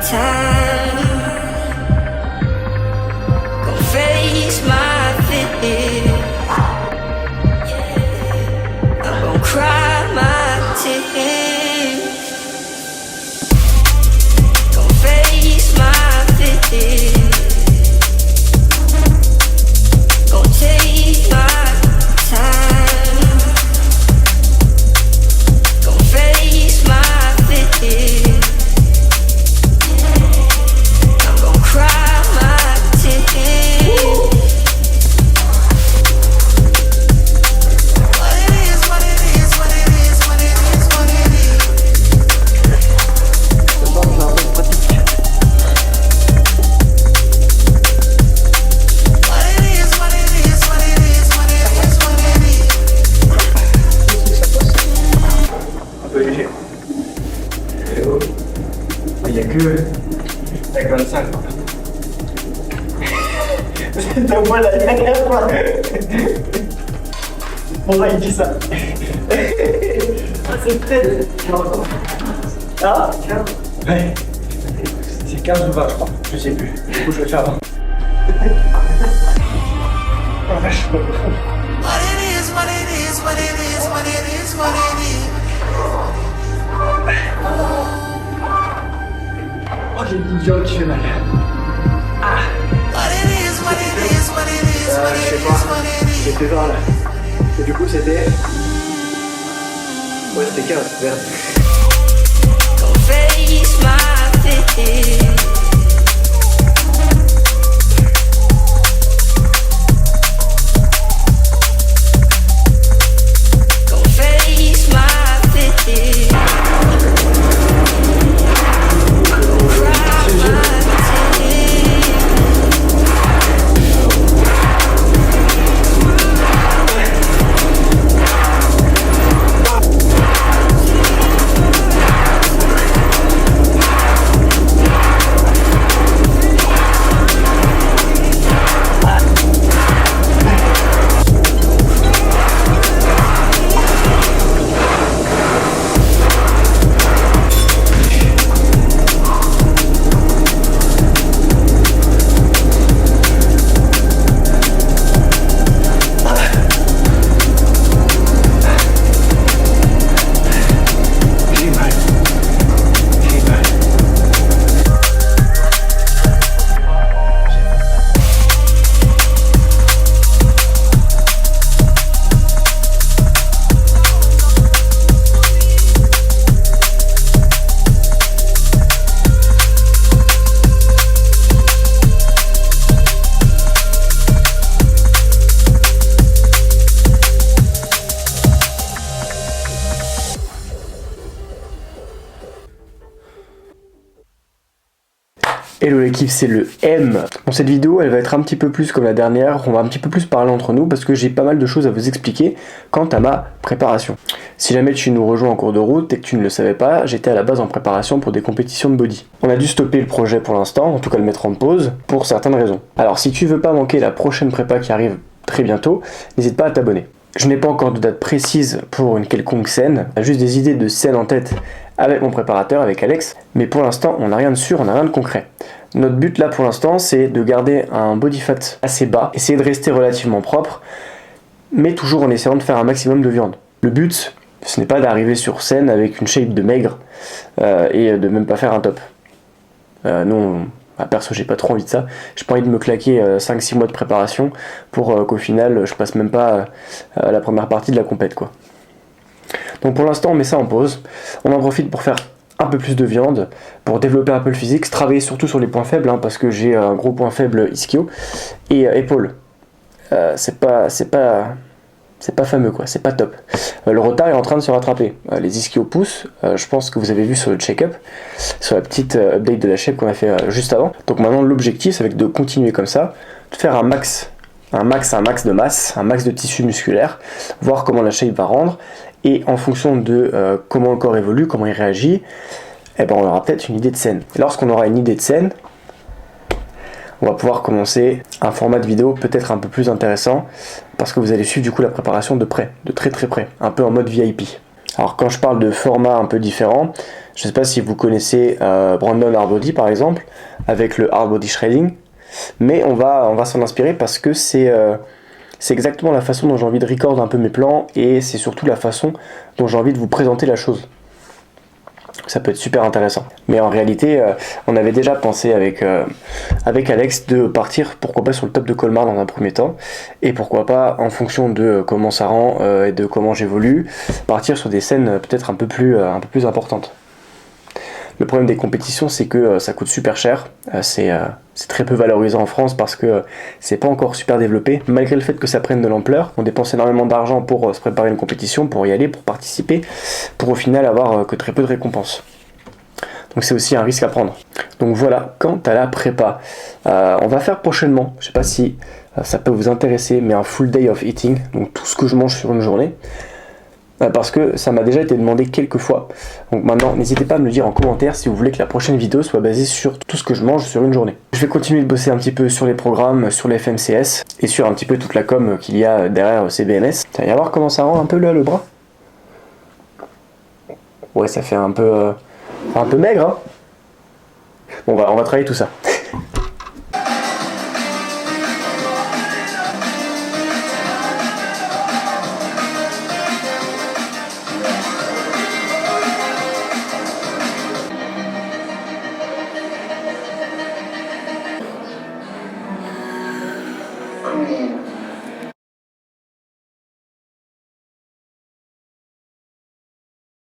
time. Gonna face my fear. I'm gonna cry my tears. Gonna face my fear. Gonna take my time. Gonna face my fear. I'm gonna cry my tears. What it is, what it is, what it is, what it is, what it is. Ce soir, je vais un peu de pratique. What it is, what it is, what it is, what it is, what it is. Un peu léger. Il n'y a que 25. C'est moi la dernière fois. Pourquoi il dit ça? Ah, c'est peut-être. Ah 15. Ouais. C'est 15 ou 20, je crois. Je sais plus. Du coup, je vais faire 20. Oh, vache. What it is, what it is, what it is, what it is, what it is. Oh, j'ai une petite viande qui fait mal. What it is, what it is, what it is, what Je it sais is, pas. what it is. C'était 20 là. Et du coup, c'était. Ouais, c'était 15, merde. Gonna face my fear. Gonna face my fear. Cry my tears. J'ai mal. J'ai mal. Hello l'équipe, c'est le M. Bon, cette vidéo, elle va être un petit peu plus comme la dernière, on va un petit peu plus parler entre nous parce que j'ai pas mal de choses à vous expliquer quant à ma préparation. Si jamais tu nous rejoins en cours de route et que tu ne le savais pas, j'étais à la base en préparation pour des compétitions de body. On a dû stopper le projet pour l'instant, en tout cas le mettre en pause, pour certaines raisons. Alors si tu veux pas manquer la prochaine prépa qui arrive très bientôt, n'hésite pas à t'abonner. Je n'ai pas encore de date précise pour une quelconque scène, juste des idées de scène en tête avec mon préparateur, avec Alex, mais pour l'instant on n'a rien de sûr, on n'a rien de concret. Notre but là pour l'instant c'est de garder un body fat assez bas, essayer de rester relativement propre, mais toujours en essayant de faire un maximum de viande. Le but, ce n'est pas d'arriver sur scène avec une shape de maigre et de même pas faire un top. Non, perso j'ai pas trop envie de ça, j'ai pas envie de me claquer 5-6 mois de préparation pour qu'au final je passe même pas la première partie de la compète quoi. Donc pour l'instant on met ça en pause, on en profite pour faire un peu plus de viande, pour développer un peu le physique, travailler surtout sur les points faibles hein, parce que j'ai un gros point faible ischio et épaule. C'est pas fameux quoi, c'est pas top. Le retard est en train de se rattraper. Les ischios poussent, je pense que vous avez vu sur le check-up, sur la petite update de la shape qu'on a fait juste avant. Donc maintenant l'objectif c'est de continuer comme ça, de faire un max de masse, un max de tissu musculaire, voir comment la shape va rendre, et en fonction de comment le corps évolue, comment il réagit, eh ben on aura peut-être une idée de scène. Et lorsqu'on aura une idée de scène, on va pouvoir commencer un format de vidéo peut-être un peu plus intéressant, parce que vous allez suivre du coup la préparation de près, de très très près, un peu en mode VIP. Alors quand je parle de format un peu différent, Je sais pas si vous connaissez Brandon Hardbody par exemple, avec le Hardbody Shredding, mais on va s'en inspirer parce que c'est exactement la façon dont j'ai envie de record un peu mes plans, et c'est surtout la façon dont j'ai envie de vous présenter la chose. Ça peut être super intéressant. Mais en réalité, on avait déjà pensé avec Alex de partir, pourquoi pas sur le top de Colmar dans un premier temps, et pourquoi pas, en fonction de comment ça rend et de comment j'évolue, partir sur des scènes peut-être un peu plus importantes. Le problème des compétitions, c'est que ça coûte super cher. C'est très peu valorisé en France parce que c'est pas encore super développé. Malgré le fait que ça prenne de l'ampleur, on dépense énormément d'argent pour se préparer une compétition, pour y aller, pour participer, pour au final avoir que très peu de récompenses. Donc c'est aussi un risque à prendre. Donc voilà, quant à la prépa, on va faire prochainement, je sais pas si ça peut vous intéresser, mais un full day of eating, donc tout ce que je mange sur une journée. Parce que ça m'a déjà été demandé quelques fois. Donc maintenant, n'hésitez pas à me le dire en commentaire si vous voulez que la prochaine vidéo soit basée sur tout ce que je mange sur une journée. Je vais continuer de bosser un petit peu sur les programmes, sur les FMCS et sur un petit peu toute la com qu'il y a derrière CBMS. Vous allez voir comment ça rend un peu le bras. Ouais, ça fait un peu maigre, hein. Bon, on va travailler tout ça. Cool.